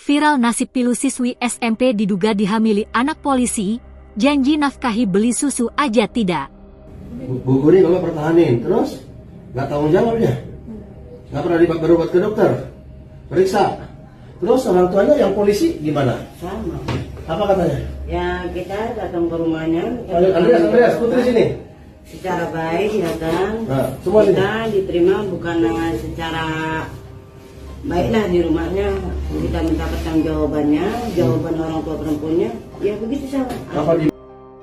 Viral nasib pilu siswi SMP diduga dihamili anak polisi, janji nafkahi beli susu aja tidak. Bu Guri kalau pertahanin, terus nggak tanggung jawabnya, nggak pernah berobat ke dokter, periksa. Terus orang tuanya yang polisi gimana? Sama. Apa katanya? Ya kita datang ke rumahnya. Andreas, putri sini. Secara baik datang. Nah, semua kita diterima bukan secara baiklah di rumahnya. Kita minta pertanggungjawabannya, jawaban orang tua perempuannya. Ya begitu sama.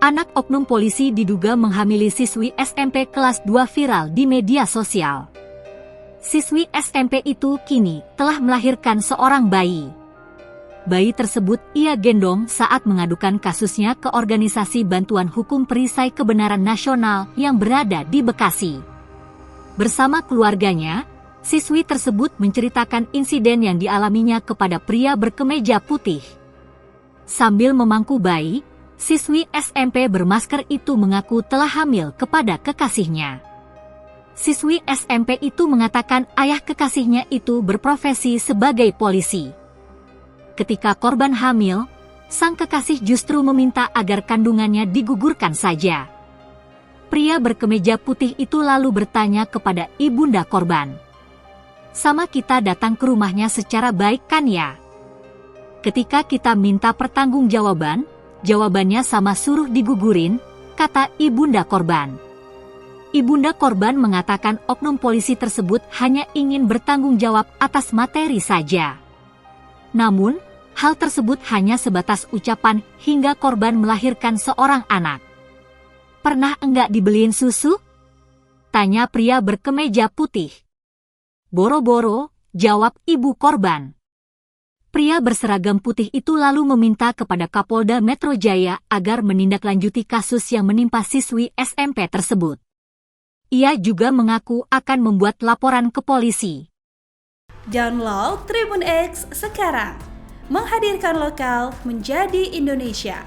Anak oknum polisi diduga menghamili siswi SMP kelas 2 viral di media sosial. Siswi SMP itu kini telah melahirkan seorang bayi. Bayi tersebut ia gendong saat mengadukan kasusnya ke Organisasi Bantuan Hukum Perisai Kebenaran Nasional yang berada di Bekasi. Bersama keluarganya, siswi tersebut menceritakan insiden yang dialaminya kepada pria berkemeja putih. Sambil memangku bayi, siswi SMP bermasker itu mengaku telah hamil kepada kekasihnya. Siswi SMP itu mengatakan ayah kekasihnya itu berprofesi sebagai polisi. Ketika korban hamil, sang kekasih justru meminta agar kandungannya digugurkan saja. Pria berkemeja putih itu lalu bertanya kepada ibunda korban, "Sama kita datang ke rumahnya secara baik kan ya? Ketika kita minta pertanggungjawaban, jawabannya sama suruh digugurin," kata ibunda korban. Ibunda korban mengatakan oknum polisi tersebut hanya ingin bertanggung jawab atas materi saja. Namun, hal tersebut hanya sebatas ucapan hingga korban melahirkan seorang anak. "Pernah enggak dibeliin susu?" tanya pria berkemeja putih. "Boro-boro," jawab ibu korban. Pria berseragam putih itu lalu meminta kepada Kapolda Metro Jaya agar menindaklanjuti kasus yang menimpa siswi SMP tersebut. Ia juga mengaku akan membuat laporan ke polisi. Download Tribun X sekarang, menghadirkan lokal menjadi Indonesia.